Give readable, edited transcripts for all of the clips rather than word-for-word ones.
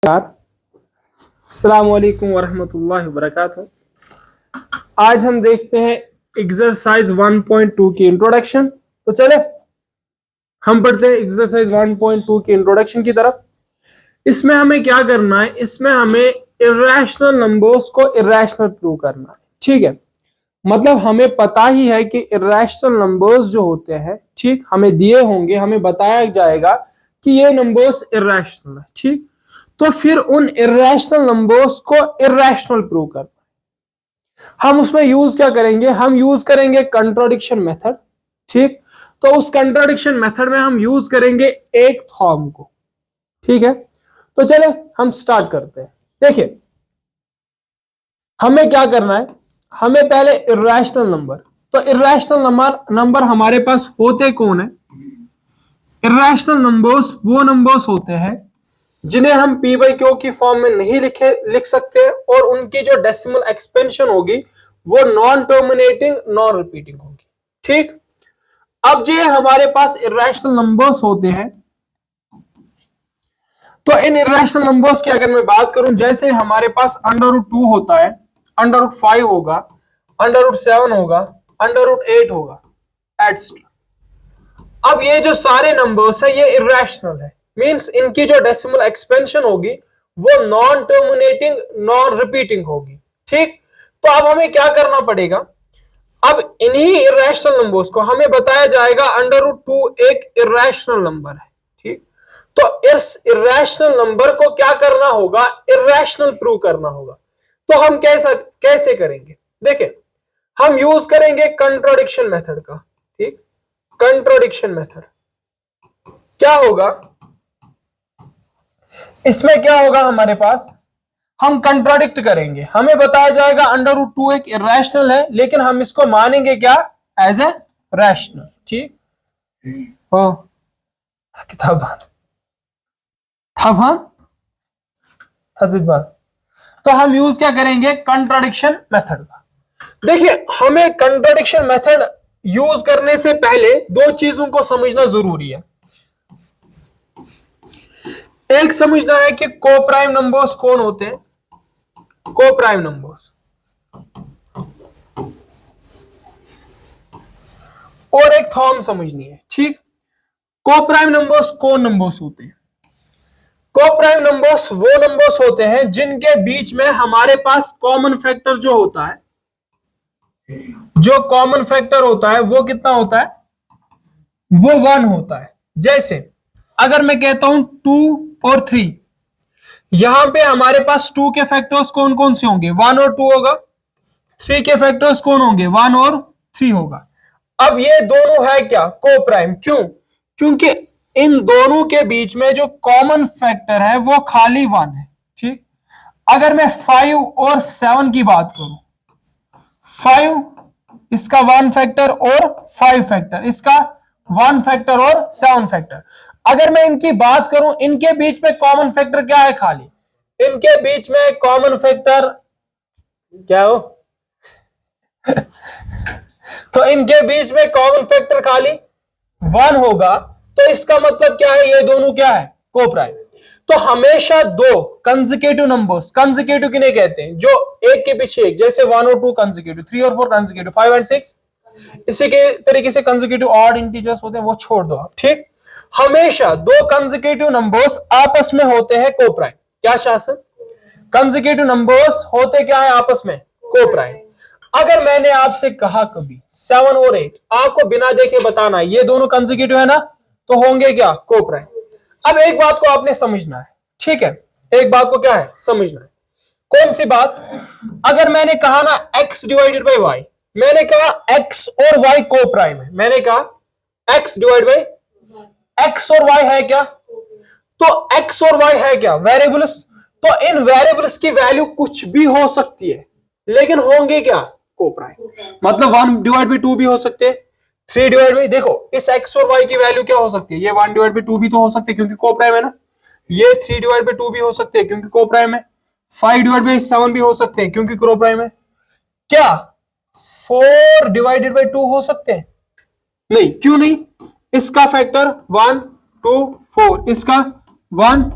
अस्सलाम वालेकुम वरहमतुल्लाहि वबरकातुहू। आज हम देखते हैं एक्सरसाइज 1.2 की इंट्रोडक्शन। तो चले हम पढ़ते हैं एक्सरसाइज 1.2 की इंट्रोडक्शन की तरफ। इसमें हमें क्या करना है, इसमें हमें इर्रेशनल नंबर्स को इर्रेशनल प्रूव करना है। ठीक है, मतलब हमें पता ही है कि इर्रेशनल नंबर्स जो होते हैं, ठीक, हमें दिए होंगे, हमें बताया जाएगा कि ये नंबर्स इर्रेशनल है। ठीक, तो फिर उन इर्रेशनल नंबर्स को इर्रेशनल प्रूव करना है। हम उसमें यूज क्या करेंगे, हम यूज करेंगे कंट्राडिक्शन मेथड। ठीक, तो उस कंट्राडिक्शन मेथड में हम यूज करेंगे एक थॉर्म को। ठीक है, तो चले हम स्टार्ट करते हैं। देखिए हमें क्या करना है, हमें पहले इर्रेशनल नंबर, तो इर्रेशनल नंबर हमारे पास होते कौन है? इर्रेशनल नंबर्स वो नंबर्स होते हैं जिन्हें हम पी बाई क्यू की फॉर्म में नहीं लिख सकते, और उनकी जो डेसिमल एक्सपेंशन होगी वो नॉन टर्मिनेटिंग नॉन रिपीटिंग होगी। ठीक, अब जो हमारे पास इर्रेशनल नंबर्स होते हैं, तो इन इर्रेशनल नंबर्स की अगर मैं बात करूं, जैसे हमारे पास √2 होता है, √5 होगा, √7 होगा, √8 होगा, एटसेट्रा। अब ये जो सारे नंबर्स है ये इर्रेशनल है, मींस इनकी जो डेसिमल एक्सपेंशन होगी वो नॉन टर्मिनेटिंग नॉन रिपीटिंग होगी। ठीक, तो अब हमें क्या करना पड़ेगा, अब इन्हीं इर्रेशनल नंबर्स को हमें बताया जाएगा √2 एक इर्रेशनल नंबर है। ठीक, तो इस इर्रेशनल नंबर को क्या करना होगा, इर्रेशनल प्रूव करना होगा। तो हम कैसे करेंगे, देखिए हम यूज करेंगे कंट्राडिक्शन मेथड का। ठीक, कंट्राडिक्शन मेथड क्या होगा, इसमें क्या होगा, हमारे पास हम कंट्राडिक्ट करेंगे। हमें बताया जाएगा √2 एक इरेशनल है, लेकिन हम इसको मानेंगे क्या, एज ए रैशनल। ठीक, हो किताबान तो हम यूज क्या करेंगे, कंट्राडिक्शन मेथड का। देखिए हमें कंट्राडिक्शन मेथड यूज करने से पहले दो चीजों को समझना जरूरी है। एक समझना है कि कोप्राइम नंबर्स कौन होते हैं, कोप्राइम नंबर्स, और एक थॉर्म समझनी है। ठीक, कोप्राइम नंबर्स कौन नंबर्स होते हैं? कोप्राइम नंबर्स वो नंबर्स होते हैं जिनके बीच में हमारे पास कॉमन फैक्टर जो होता है, जो कॉमन फैक्टर होता है वो कितना होता है, वो 1 होता है। जैसे अगर मैं कहता हूं 2 और 3, यहां पे हमारे पास 2 के फैक्टर्स कौन कौन से होंगे, 1 और 2 होगा। 3 के फैक्टर्स कौन होंगे, 1 और 3 होगा। अब ये दोनों है क्या, कोप्राइम। क्यों? क्योंकि इन दोनों के बीच में जो कॉमन फैक्टर है वो खाली 1 है। ठीक, अगर मैं 5 और 7 की बात करूं, 5 इसका 1 फैक्टर और 5 फैक्टर, इसका 1 फैक्टर और 7 फैक्टर। अगर मैं इनकी बात करूं, इनके बीच में कॉमन फैक्टर क्या है, खाली, इनके बीच में कॉमन फैक्टर क्या हो तो इनके बीच में कॉमन फैक्टर खाली 1 होगा। तो इसका मतलब क्या है, ये दोनों क्या है, कोप्राइम। तो हमेशा दो कंसेक्यूटिव नंबर्स, कंसेक्यूटिव किन्हें कहते हैं, जो एक के पीछे एक, जैसे 1 और 2 कंसेक्यूटिव, 3 और 4 कंसेक्यूटिव, 5 और 6, इसी के तरीके से कंसेक्यूटिव ऑड इंटीजर्स होते हैं, वो छोड़ दो आप। ठीक, हमेशा दो कंसेक्यूटिव नंबर्स आपस में होते हैं कोप्राइम। क्या शासन, कंसेक्यूटिव नंबर्स होते क्या है आपस में, कोप्राइम। अगर मैंने आपसे कहा कभी 7 और 8, आपको बिना देखे बताना है ये दोनों कंसेक्यूटिव है ना, तो होंगे क्या, कोप्राइम। अब एक बात को आपने समझना है। ठीक है, एक बात को क्या है, समझना है। कौन सी बात, अगर मैंने कहा ना x डिवाइडेड बाई वाई, मैंने कहा x और y कोप्राइम है, मैंने कहा x डिवाइड बाई x और y है क्या, तो x और y है क्या, वेरिएबल्स। तो इन वेरिएबल्स की वैल्यू कुछ भी हो सकती है, लेकिन होंगे क्या, कोप्राइम। मतलब 1 डिवाइड बाई 2 भी हो सकते हैं, 3 डिवाइड बाई, देखो इस x और y की वैल्यू क्या हो सकती है, ये 1 डिवाइड बाई 2 भी तो हो सकते हैं क्योंकि कोप्राइम है ना, ये 3 डिवाइड बाई 2 भी हो सकते हैं क्योंकि कोप्राइम है, 5 डिवाइड बाई 7 भी हो सकते हैं क्योंकि कोप्राइम है। क्या 4 डिवाइडेड बाई 2 हो सकते हैं? नहीं, क्यों नहीं, इसका फैक्टर 1 2 4, इसका 1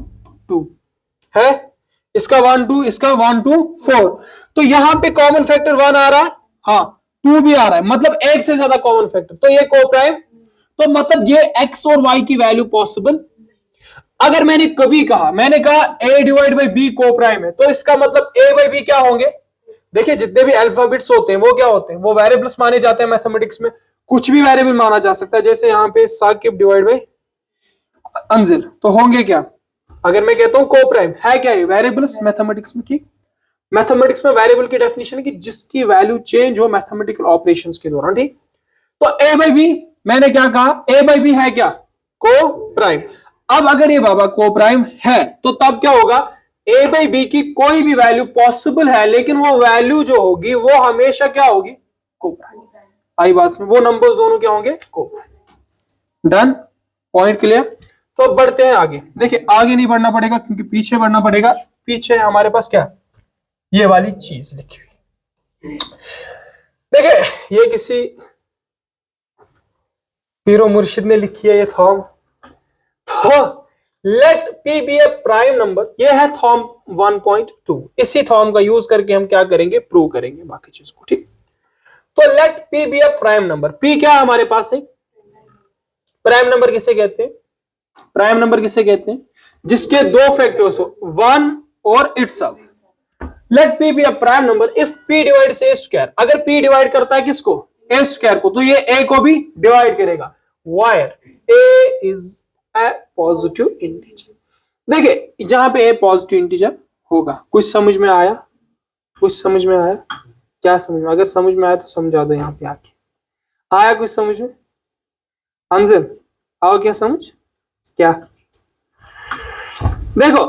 2, है, इसका 1 2, इसका 1 2 4, तो यहां पे कॉमन फैक्टर 1 आ रहा है, हाँ 2 भी आ रहा है, मतलब एक से ज्यादा कॉमन फैक्टर, तो ये कोप्राइम, तो मतलब ये x और y की वैल्यू पॉसिबल। अगर मैंने कभी कहा, मैंने कहा a divide by b coprime है, तो इसका मतलब a बाई b क्या होंगे? देखिए जितने भी अल्फाबेट्स होते हैं वो क्या होते हैं, वो वेरिएबल्स माने जाते हैं मैथमेटिक्स में, कुछ भी वेरिएबल माना जा सकता है, जैसे यहाँ पे साकिब डिवाइड बाई अंजिल, तो होंगे क्या? अगर मैं कहता हूं कोप्राइम है क्या, ये वेरिएबल्स मैथमेटिक्स में, ठीक, मैथमेटिक्स में वेरिएबल की डेफिनेशन है कि जिसकी वैल्यू चेंज हो मैथमेटिकल ऑपरेशंस के दौरान, ठीक। तो a बाई बी, मैंने क्या कहा, a बाई बी है क्या, कोप्राइम। अब अगर ये बाबा कोप्राइम है तो तब क्या होगा, a बाई बी की कोई भी वैल्यू पॉसिबल है, लेकिन वो वैल्यू जो होगी वो हमेशा क्या होगी, कोप्राइम। आई बात में, वो नंबर्स दोनों क्या होंगे, कोप्राइम। Done, point clear. तो अब बढ़ते हैं आगे। देखिए आगे नहीं बढ़ना पड़ेगा क्योंकि पीछे बढ़ना पड़ेगा, पीछे हमारे पास क्या, ये वाली चीज लिखी हुई। देखिए ये किसी पीरो मुर्शिद ने लिखी है ये थॉम, तो लेट पी बी ए प्राइम नंबर, ये है थॉम 1.2, इसी थॉम का यूज करके हम क्या करेंगे, प्रूव करेंगे बाकी चीज को, ठीक। तो लेट पी बी ए प्राइम नंबर, पी क्या है हमारे पास है, प्राइम नंबर किसे कहते हैं, प्राइम नंबर किसे कहते हैं, जिसके दो फैक्टर्स हो, 1 और itself. Let p be a prime number if p divides a square, अगर p डिवाइड करता है किसको, a स्क्वायर को, तो ये a को भी डिवाइड करेगा, wire a is a positive integer. देखिए जहां पे a पॉजिटिव इंटीजर होगा, कुछ समझ में आया, कुछ समझ में आया, क्या समझ में, अगर समझ में आया तो समझा दो यहाँ पे आके, आया कुछ समझ में, अंजन आओ, क्या समझ, क्या, देखो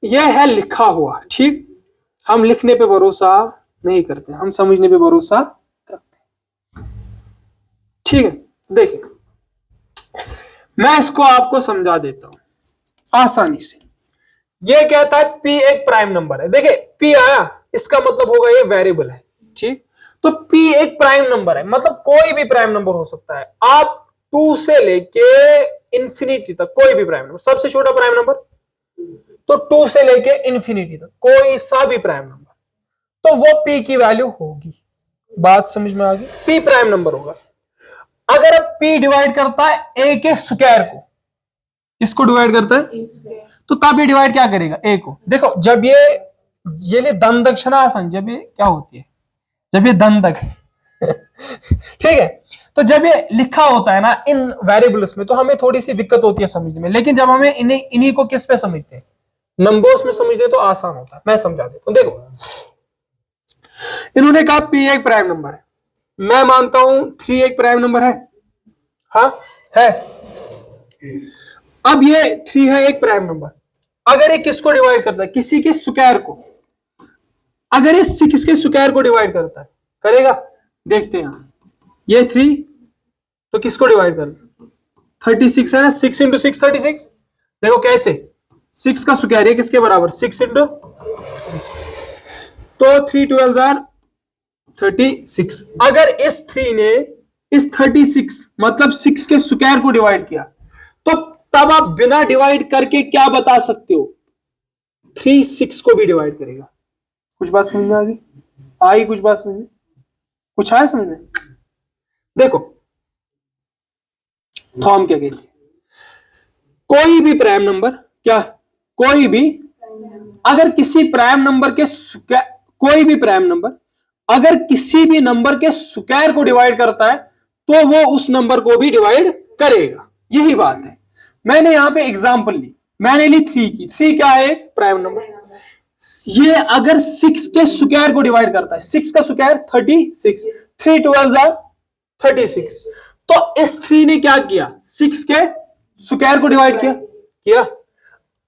ये है लिखा हुआ, ठीक, हम लिखने पे भरोसा नहीं करते, हम समझने पे भरोसा करते, ठीक है। देखिए मैं इसको आपको समझा देता हूं आसानी से। ये कहता है p एक प्राइम नंबर है, देखिए p आया, इसका मतलब होगा ये वेरिएबल है, ठीक। तो p एक प्राइम नंबर है, मतलब कोई भी प्राइम नंबर हो सकता है, आप 2 से लेके इंफिनिटी तक कोई भी प्राइम नंबर, सबसे छोटा प्राइम नंबर, तो 2 से लेके इंफिनिटी तक कोई सा भी प्राइम नंबर, तो वो p की वैल्यू होगी। बात समझ में आ गई, p प्राइम नंबर होगा। अगर अब p डिवाइड करता है a के स्क्वायर को, इसको डिवाइड करता है, तो तब ये डिवाइड क्या करेगा, a को। देखो जब ये धन दक्षिणा आसान, जब ये क्या होती है, जब ये धन दक ठीक है, तो जब ये लिखा होता है ना इन वेरिएबल्स में, तो हमें थोड़ी सी दिक्कत होती है समझने में, लेकिन जब हमें इन्हीं को किस पे समझते हैं, नंबर्स में समझते तो आसान होता है। मैं समझा देता हूं, देखो इन्होंने कहा p एक प्राइम नंबर है, मैं मानता हूं 3 एक प्राइम नंबर है, हाँ है। अब ये 3 है एक प्राइम नंबर, अगर ये किसको डिवाइड करता है, किसी के स्क्वायर को, अगर ये किसके स्क्वायर को डिवाइड करता है, करेगा, देखते हैं ये 3 तो किसको डिवाइड कर, 36 है ना, 6 इंटू 6 36, देखो कैसे, 6 का स्क्वायर है किसके बराबर, 6 इंटू, तो 3 12 आर 36। अगर इस 3 ने इस 36 मतलब 6 के स्क्वायर को डिवाइड किया, तो तब आप बिना डिवाइड करके क्या बता सकते हो, 3 6 को भी डिवाइड करेगा। कुछ बात समझ में आ गई, आई कुछ बात समझ में, कुछ आया समझ में। देखो थॉम क्या कहती है, कोई भी प्राइम नंबर, क्या कोई भी, अगर किसी प्राइम नंबर के कोई भी प्राइम नंबर अगर किसी भी नंबर के स्क्वायर को डिवाइड करता है, तो वो उस नंबर को भी डिवाइड करेगा, यही बात है। मैंने यहां पे एग्जांपल ली, मैंने ली 3 की, 3 क्या है, प्राइम नंबर, ये अगर 6 के स्क्वायर को डिवाइड करता है, 6 का स्क्वायर 36, 3 12 आर 36, तो इस 3 ने क्या किया, 6 के स्क्वायर को डिवाइड किया।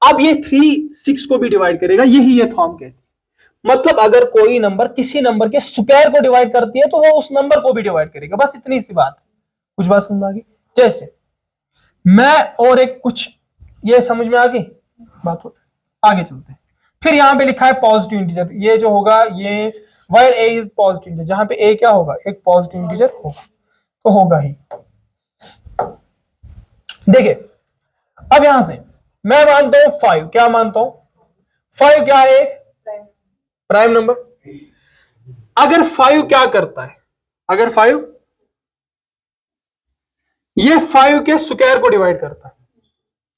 अब ये 3 6 को भी डिवाइड करेगा, यही ये थॉम कहती है। मतलब अगर कोई नंबर किसी नंबर के स्क्वायर को डिवाइड करती है, तो वो उस नंबर को भी डिवाइड करेगा, बस इतनी सी बात है। कुछ बात समझ में आ गई, जैसे मैं और एक कुछ, ये समझ में आ गई बात, हो आगे चलते हैं। फिर यहां पे लिखा है पॉजिटिव इंटीजर, ये जो होगा ये wire a is positive integer, जहां पे a क्या होगा, एक पॉजिटिव इंटीजर होगा, तो होगा ही। देखिए अब यहां से मैं मानता हूं 5, क्या मानता हूं 5 क्या है? Prime number. अगर 5 क्या करता है, अगर 5 ये 5 के स्क्वायर को डिवाइड करता है,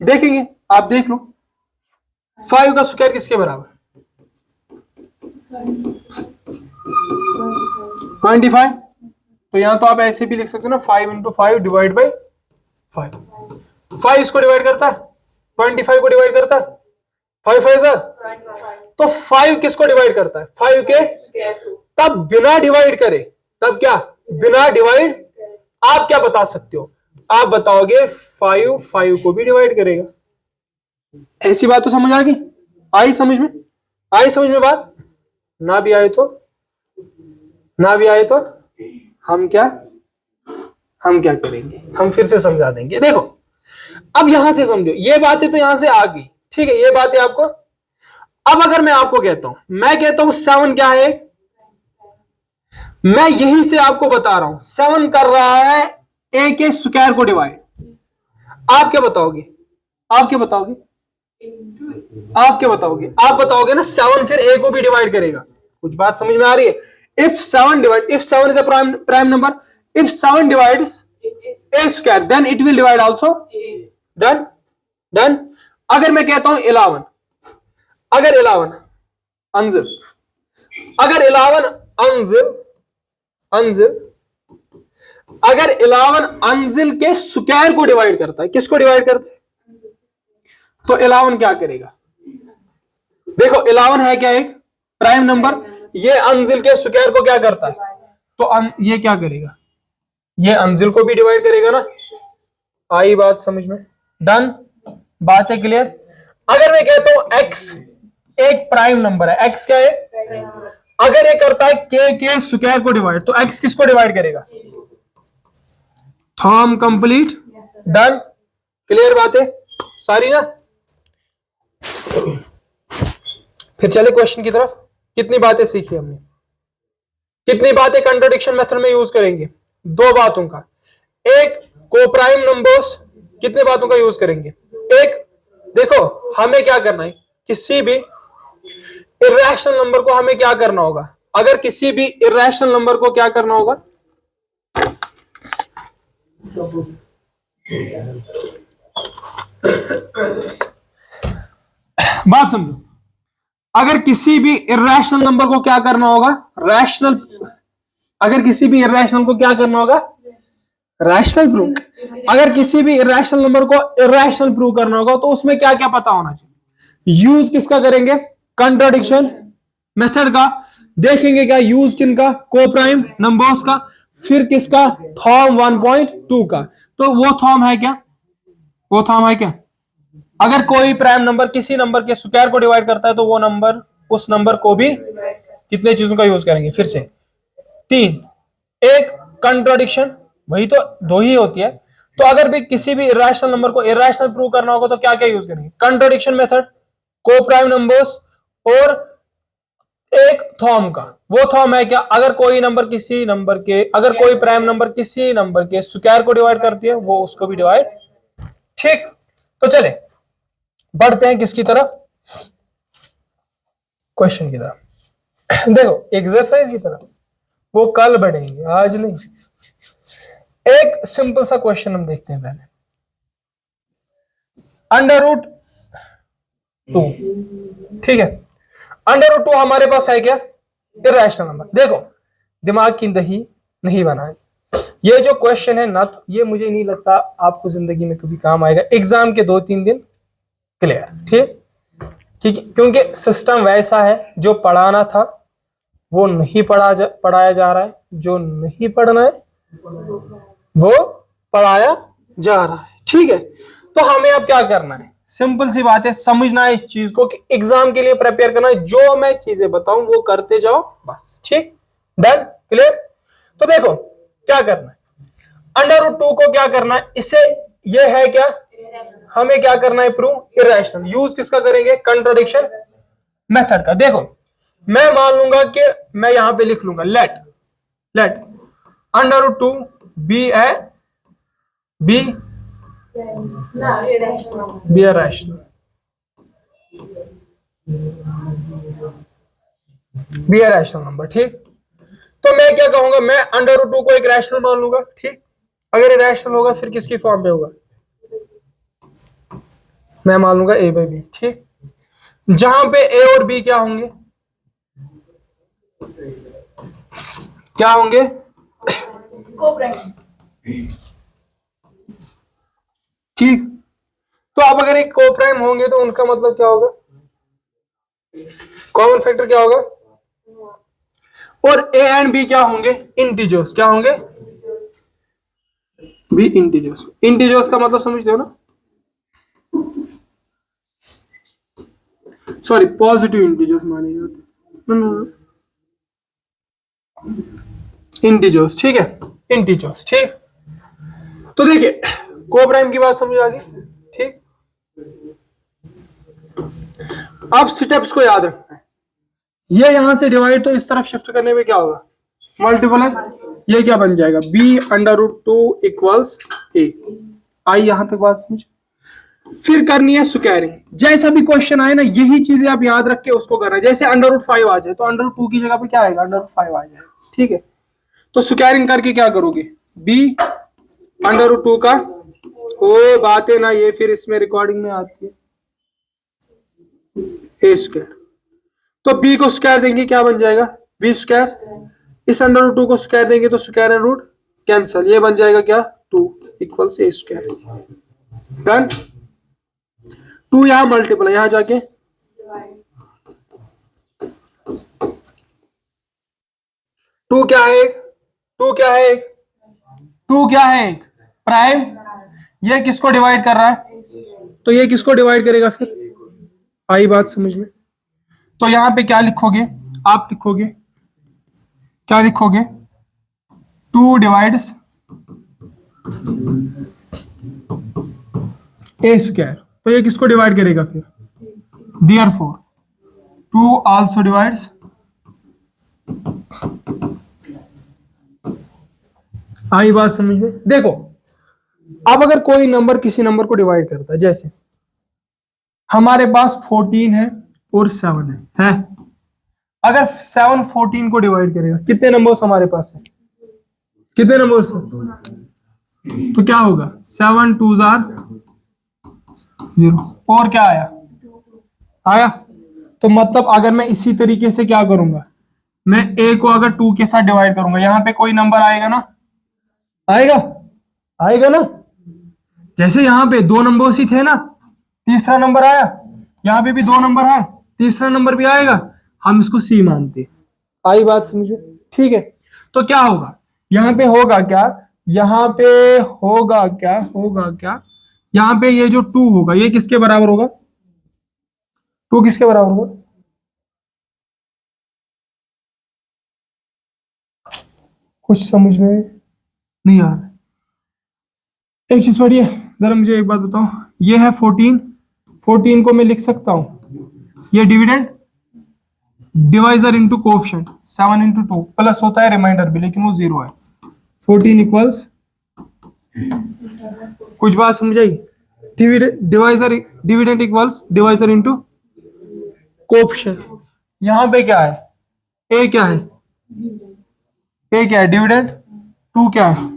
देखेंगे, आप देख लो 5 का स्क्वायर किसके बराबर? 25। तो यहां तो आप ऐसे भी लिख सकते हो ना, 5 इंटू 5 डिवाइड बाई 5। 5 इसको डिवाइड करता है, 25 को डिवाइड करता है, 5 5 सर। तो 5 किसको डिवाइड करता है? 5 के। तब बिना डिवाइड करे, तब क्या? बिना डिवाइड। आप क्या बता सकते हो? आप बताओगे 5 5 को भी डिवाइड करेगा। ऐसी बात तो समझ आ गई? आई समझ में? आई समझ में बात? ना भी आए तो, ना भी आए तो हम क्या करेंगे? हम फिर से समझा देंगे। देखो अब यहां से समझो, ये बातें तो यहां से आ गई, ठीक है, ये बातें आपको। अब अगर मैं आपको कहता हूं, मैं कहता हूं 7 क्या है, मैं यहीं से आपको बता रहा हूं 7 कर रहा है a के स्क्वायर को डिवाइड। आप क्या बताओगे? आप क्या बताओगे? आप क्या बताओगे? आप बताओगे ना 7 फिर a को भी डिवाइड करेगा। कुछ बात समझ में आ रही है? if 7 is a prime number, if 7 divides a square then it will divide also। Done. अगर मैं कहता हूं 11, अगर 11 अंजिल, अगर 11 अंजिल अगर 11 अंजिल के स्क्वायर को डिवाइड करता है, किसको डिवाइड करता है? तो 11 क्या करेगा? देखो 11 है क्या? एक प्राइम नंबर। ये अंजिल के स्क्वायर को क्या करता है? तो ये क्या करेगा? ये अंजिल को भी डिवाइड करेगा ना। आई बात समझ में? डन, बात है क्लियर? अगर मैं कहता हूं x एक प्राइम नंबर है, x क्या है? अगर ये करता है के स्क्वायर को डिवाइड, तो x किसको डिवाइड करेगा? थॉम कंप्लीट। डन, क्लियर बात है सारी ना? फिर चले क्वेश्चन की तरफ। कितनी बातें सीखी हमने, कितनी बातें कंट्रोडिक्शन मेथड में यूज करेंगे? 2 बातों का। एक कोप्राइम नंबर्स, कितने बातों का यूज करेंगे? एक, देखो हमें क्या करना है, किसी भी इर्रेशनल नंबर को हमें क्या करना होगा? अगर किसी भी इर्रेशनल नंबर को क्या करना होगा? बात समझो, अगर किसी भी इर्रेशनल नंबर को क्या करना होगा? रैशनल। अगर किसी भी इर्रेशनल को क्या करना होगा? Rational prove. अगर किसी भी इर्रेशनल नंबर को इर्रेशनल प्रूव करना होगा तो उसमें क्या क्या पता होना चाहिए? यूज किसका करेंगे? कंट्राडिक्शन मेथड का। देखेंगे क्या यूज किनका? कोप्राइम नंबर्स का। फिर किसका? थॉम 1.2 का। तो वो थॉम है क्या? वो थॉम है क्या? अगर कोई प्राइम नंबर किसी नंबर के स्क्वायर को डिवाइड करता है तो वो नंबर, उस नंबर को भी कितने चीजों का यूज करेंगे? फिर से 3। एक कंट्राडिक्शन, वही तो 2 ही होती है। तो अगर भी किसी भी इर्रेशनल नंबर को इर्रेशनल प्रूव करना होगा तो क्या क्या यूज करेंगे? कंट्राडिक्शन मेथड, कोप्राइम नंबर्स, और एक थॉम का। वो थॉम है क्या? अगर कोई नंबर किसी नंबर के, अगर कोई प्राइम नंबर किसी नंबर के स्क्वायर को डिवाइड करती है वो उसको भी डिवाइड। ठीक, तो चले बढ़ते हैं किसकी तरफ? क्वेश्चन की तरफ। देखो एक्सरसाइज की तरफ, वो कल बढ़ेंगे, आज नहीं। एक सिंपल सा क्वेश्चन हम देखते हैं पहले। √2, ठीक है, √2 हमारे पास है क्या? Irrational number. देखो दिमाग की दही नहीं बनाए, ये जो क्वेश्चन है ना, तो ये मुझे नहीं लगता आपको जिंदगी में कभी काम आएगा। एग्जाम के 2-3 दिन क्लियर, ठीक, क्योंकि सिस्टम वैसा है, जो पढ़ाना था वो नहीं पढ़ाया जा रहा है, जो नहीं पढ़ना है वो पढ़ाया जा रहा है। ठीक है, तो हमें अब क्या करना है? सिंपल सी बात है, समझना है इस चीज को कि एग्जाम के लिए प्रिपेयर करना है। जो मैं चीजें बताऊं वो करते जाओ बस। ठीक, डन, क्लियर? तो देखो क्या करना है, √2 को क्या करना है? इसे, ये है क्या? हमें क्या करना है? Prove irrational. यूज किसका करेंगे? कंट्राडिक्शन मेथड का। देखो मैं मान लूंगा कि मैं यहां पे लिख लूंगा लेट √2 बी इर्रेशनल। बी है रैशनल नंबर। ठीक, तो मैं क्या कहूंगा, मैं अंडर रूट 2 को एक रैशनल मान लूंगा। ठीक, अगर ये रैशनल होगा फिर किसकी फॉर्म में होगा, मैं मान लूंगा ए बाई बी। ठीक, जहां पे ए और बी क्या होंगे, क्या होंगे, ठीक। तो अब अगर एक कोप्राइम होंगे तो उनका मतलब क्या होगा, कॉमन फैक्टर क्या होगा, और ए एंड बी क्या होंगे, इंटीजर्स। क्या होंगे, बी इंटीजर्स। इंटीजर्स का मतलब समझते हो ना, सॉरी पॉजिटिव इंटीजर्स माने जाते, इंटीजर्स। ठीक है, इंटीजर्स। ठीक, तो देखिए कोप्राइम की बात समझ आ गई। ठीक, अब स्टेप्स को याद रखना है, ये यहां से डिवाइड तो इस तरफ शिफ्ट करने में क्या होगा, मल्टीपल है, ये क्या बन जाएगा, be under root 2 equals a. आई यहां तक बात समझ। फिर करनी है स्क्वायरिंग, जैसा भी क्वेश्चन आए ना यही चीजें आप याद रख के उसको करना है। जैसे अंडर रूट 5 आ जाए तो अंडर रूट 2 की जगह पे क्या आएगा, अंडर रूट 5 आ जाएगा। ठीक है, तो स्क्वायरिंग करके क्या करोगे, बी अंडर रूट 2 का, ओ बातें ना ये फिर इसमें रिकॉर्डिंग में आती है, ए स्क्वायर। तो बी को स्क्वायर देंगे क्या बन जाएगा, बी स्क्वायर। इस अंडर रूट 2 को स्क्वायर देंगे तो स्क्वायर एंड रूट कैंसल, ये बन जाएगा क्या, 2 इक्वल्स ए स्क्वायर। डन। 2 यहां मल्टीपल है, यहां जाके टू क्या है एक, टू क्या है एक, टू क्या है एक प्राइम। ये किसको डिवाइड कर रहा है, तो ये किसको डिवाइड करेगा फिर, आई बात समझ में। तो यहां पे क्या लिखोगे, आप लिखोगे, क्या लिखोगे, 2 डिवाइड्स ए स्क्वायर। तो ये किसको डिवाइड करेगा फिर, देयरफॉर 2 आल्सो डिवाइड्स, आई बात समझ में। देखो अब अगर कोई नंबर किसी नंबर को डिवाइड करता है, जैसे हमारे पास 14 है और 7 है, अगर 7 14 को डिवाइड करेगा, कितने नंबर्स हमारे पास है, कितने नंबर्स है, तो क्या होगा, 7 2 जार 0, और क्या आया, आया। तो मतलब अगर मैं इसी तरीके से क्या करूंगा, मैं ए को अगर 2 के साथ डिवाइड करूंगा, यहां पे कोई नंबर आएगा ना, आएगा, आएगा ना। जैसे यहां पे 2 नंबर्स ही थे ना, तीसरा नंबर आया, यहां पे भी 2 नंबर है, तीसरा नंबर भी आएगा, हम इसको सी मानते। आई बात समझो। ठीक है, तो क्या होगा, यहां पे होगा क्या, यहां पे होगा क्या, होगा क्या, यहां पे ये जो 2 होगा ये किसके बराबर होगा, 2 किसके बराबर होगा, कुछ समझ में नहीं आ रहा। एक चीज पढ़िए जरा, मुझे एक बात बताओ, ये है 14, 14 को मैं लिख सकता हूं, ये dividend divisor into coefficient, 7 into 2 plus होता है रिमाइंडर भी, लेकिन वो 0 है। 14 इक्वल्स, कुछ बात समझ आई, divisor dividend equals divisor into coefficient. यहां पे क्या है, ए क्या है, ए क्या है डिविडेंड, 2 क्या है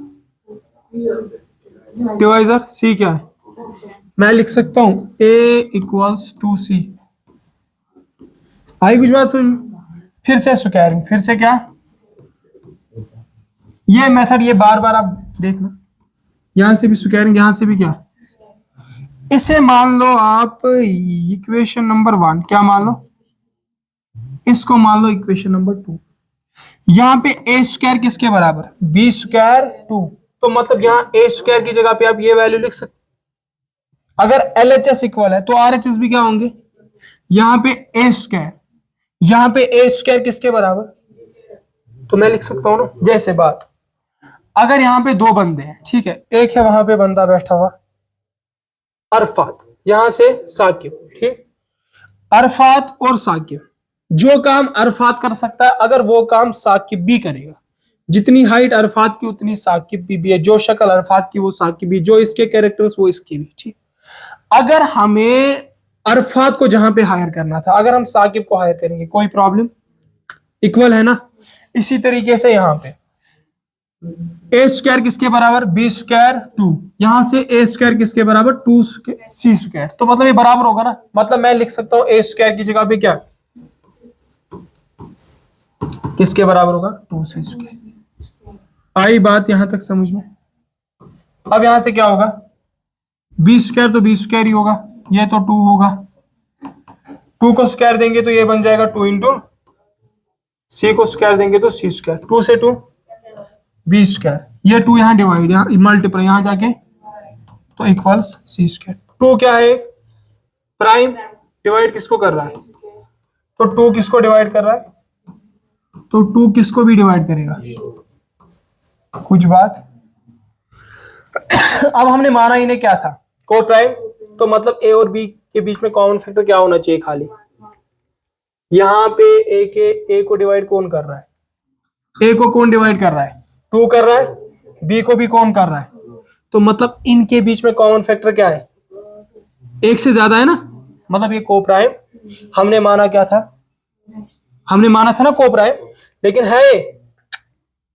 डिवाइजर, सी क्या है, मैं लिख सकता हूं ए इक्वल्स 2c। आई कुछ बात समझ। फिर से स्क्वायरिंग, फिर से क्या, ये मेथड ये बार बार आप देखना, यहां से भी स्क्वायरिंग, यहां से भी क्या, इसे मान लो आप इक्वेशन नंबर 1, क्या मान लो, इसको मान लो इक्वेशन नंबर 2। यहां पे ए स्क्वायर किसके बराबर, बी स्क्वायर 2, तो मतलब यहां ए स्क्वायर की जगह पे आप ये वैल्यू लिख सकते। अगर LHS इक्वल है तो RHS भी क्या होंगे, यहां पे ए स्क्वायर, यहां पे ए स्क्वायर किसके बराबर, तो मैं लिख सकता हूं ना, जैसे बात, अगर यहां पे 2 बंदे हैं, ठीक है, एक है वहां पे बंदा बैठा हुआ अरफात, यहां से साकिब, ठीक, अरफात और साकिब, जो काम अरफात कर सकता है अगर वो काम साकिब भी करेगा, जितनी हाइट अरफात की उतनी साकिब भी है, जो शक्ल अरफात की वो साकिब भी, जो इसके कैरेक्टर्स वो इसके भी। ठीक, अगर हमें अरफात को जहां पे हायर करना था, अगर हम साकिब को हायर करेंगे कोई प्रॉब्लम, इक्वल है ना। इसी तरीके से यहां पे ए स्क्वायर किसके बराबर, बी स्क्वायर 2, यहां से ए स्क्वायर किसके बराबर 2 सी स्क्वायर, तो मतलब ये बराबर होगा ना। मतलब मैं लिख सकता हूं ए स्क्वायर की जगह पे क्या, किसके बराबर होगा, 2 सी स्क्वायर। आई बात यहां तक समझ में। अब यहां से क्या होगा, बी स्क्वायर तो बी स्क्वायर ही होगा, ये तो 2 होगा, 2 को स्क्वायर देंगे तो ये बन जाएगा 2 इंटू, सी को स्क्वायर देंगे तो सी स्क्वायर, 2 से 2 बी स्क्वायर, ये 2 यहाँ डिवाइड, यहाँ मल्टीप्लाई, यहाँ जाके तो इक्वल्स सी स्क्वायर। 2 क्या है, प्राइम, डिवाइड किसको कर रहा है, तो 2 किसको डिवाइड कर रहा है, तो 2 किसको भी डिवाइड करेगा, कुछ बात। अब हमने माना इन्हें क्या था, को प्राइम, तो मतलब ए और बी के बीच में कॉमन फैक्टर क्या होना चाहिए, खाली। यहाँ पे ए को डिवाइड कौन कर रहा है, ए को कौन डिवाइड कर रहा है, 2 कर रहा है, बी को भी कौन कर रहा है, तो मतलब इनके बीच में कॉमन फैक्टर क्या है, 1 से ज्यादा है ना, मतलब ये को प्राइम। हमने माना क्या था, हमने माना था ना को प्राइम, लेकिन है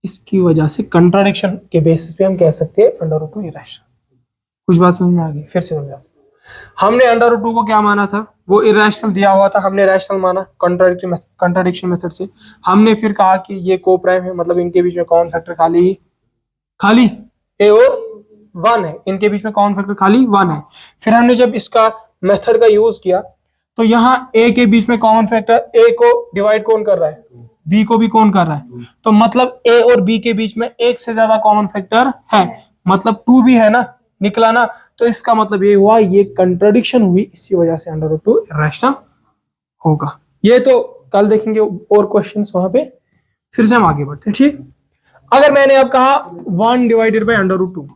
इसकी वजह से कंट्राडिक्शन के बेसिस पे हम कह सकते हैं √2 इरेशनल। कुछ बात समझ में आ गई, फिर से समझा। हमने √2 को क्या माना था, वो इरेशनल दिया हुआ था, हमने रैशनल माना कंट्राडिक्शन मेथड से। हमने फिर कहा कि ये को प्राइम है, मतलब इनके बीच में कॉमन फैक्टर खाली ए और 1 है, इनके बीच में कॉमन फैक्टर खाली 1 है। फिर हमने जब इसका मेथड का यूज किया तो यहाँ ए के बीच में कॉमन फैक्टर, ए को डिवाइड कौन कर रहा है, बी को भी कौन कर रहा है, तो मतलब ए और बी के बीच में 1 से ज्यादा कॉमन फैक्टर है, मतलब 2 भी है ना, निकला ना। तो इसका मतलब ये हुआ, ये कंट्राडिक्शन हुई, इसी वजह से √2 इरेशनल होगा। ये तो कल देखेंगे और क्वेश्चंस वहां पे, फिर से हम आगे बढ़ते हैं, ठीक। अगर मैंने अब कहा 1 डिवाइडेड बाय √2,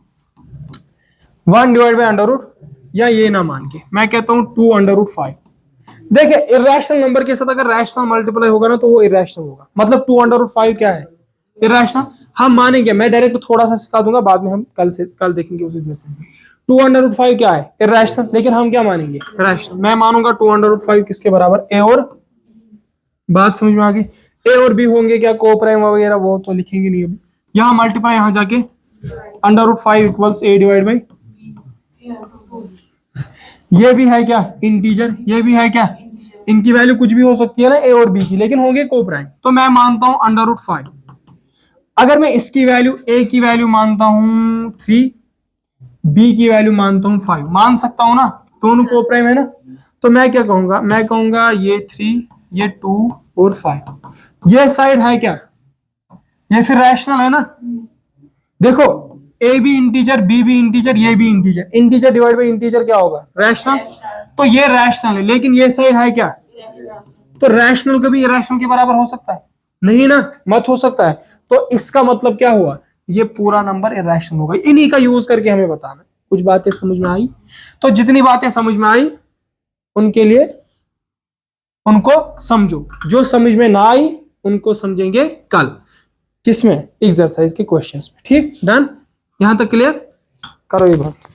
1 डिवाइड बाय √, या ये ना मान के मैं कहता हूं 2 √5। देखिए इरेशनल नंबर के साथ अगर रैशनल मल्टीप्लाई होगा ना तो वो इरेशनल होगा, मतलब 2 √5 क्या है, इरेशनल। हम मानेंगे, मैं डायरेक्ट थोड़ा सा सिखा दूंगा, बाद में हम कल देखेंगे उसी दिन से। 2 √5 क्या है, इरेशनल, लेकिन हम क्या मानेंगे, रैशनल। मैं मानूंगा 2 √5 किसके बराबर, ए और, बात समझ में आ गई, ए और बी होंगे क्या को प्राइम वगैरह, वो तो लिखेंगे नहीं अभी। यहाँ मल्टीप्लाई, यहाँ जाके √5 इक्वल्स ए डिवाइड बाई, ये भी है क्या इंटीजर, ये भी है क्या, इनकी वैल्यू कुछ भी हो सकती है ना ए और बी की, लेकिन होंगे को प्राइम। तो मैं मानता हूं √5। अगर मैं इसकी वैल्यू, ए की वैल्यू मानता हूं 3, बी की वैल्यू मानता हूं 5, मान सकता हूं ना, दोनों को प्राइम है ना। तो मैं क्या कहूंगा, मैं कहूंगा ये 3, ये 2 और 5, ये साइड है क्या, ये फिर रैशनल है ना। देखो ए भी इंटीजर, बी भी इंटीजर, ये भी integer, integer divide by integer क्या होगा, रैशनल। तो ये रैशनल है, लेकिन ये साइड है क्या, तो रैशनल कभी इरेशनल के बराबर हो सकता है, नहीं ना, मत हो सकता है। तो इसका मतलब क्या हुआ, ये पूरा नंबर इरेशनल होगा। इन्हीं का यूज करके हमें बताना। कुछ बातें समझ में आई, तो जितनी बातें समझ में आई उनके लिए उनको समझो, जो समझ में ना आई उनको समझेंगे कल, किसमें, एक्सरसाइज के क्वेश्चंस में, ठीक। डन, यहां तक क्लियर करो ये बात।